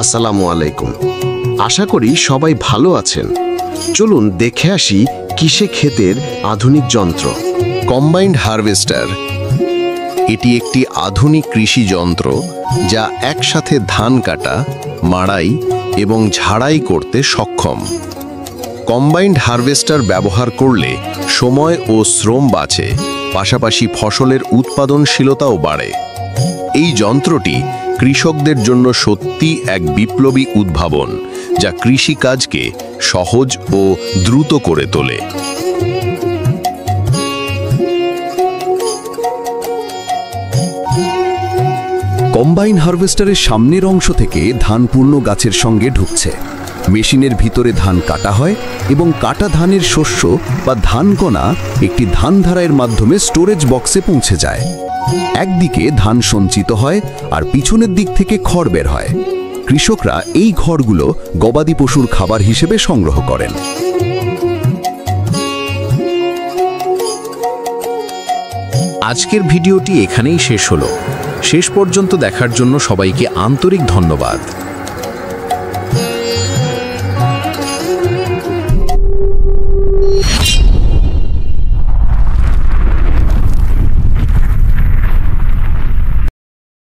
আসসালামু আলাইকুম। আশা করি সবাই ভালো আছেন। চলুন দেখে আসি কিসে ক্ষেতের আধুনিক যন্ত্র। কম্বাইন্ড হারভেস্টার এটি একটি আধুনিক কৃষি যন্ত্র যা একসাথে ধান কাটা, মাড়াই এবং ঝাড়াই করতে সক্ষম। কম্বাইন্ড হারভেস্টার ব্যবহার করলে সময় ও শ্রম বাঁচে, পাশাপাশি ফসলের উৎপাদনশীলতাও বাড়ে। এই যন্ত্রটি কৃষকদের জন্য সত্যি এক বিপ্লবী উদ্ভাবন, যা কৃষিকাজকে সহজ ও দ্রুত করে তোলে। কম্বাইন হারভেস্টারের সামনের অংশ থেকে ধান পূর্ণ গাছের সঙ্গে ঢুকছে। মেশিনের ভিতরে ধান কাটা হয় এবং কাটা ধানের শস্য বা ধানকণা একটি ধান ধারাইয়ের মাধ্যমে স্টোরেজ বক্সে পৌঁছে যায়। একদিকে ধান সঞ্চিত হয় আর পিছনের দিক থেকে খড় বের হয়। কৃষকরা এই খড়গুলো গবাদি পশুর খাবার হিসেবে সংগ্রহ করেন। আজকের ভিডিওটি এখানেই শেষ হলো। শেষ পর্যন্ত দেখার জন্য সবাইকে আন্তরিক ধন্যবাদ।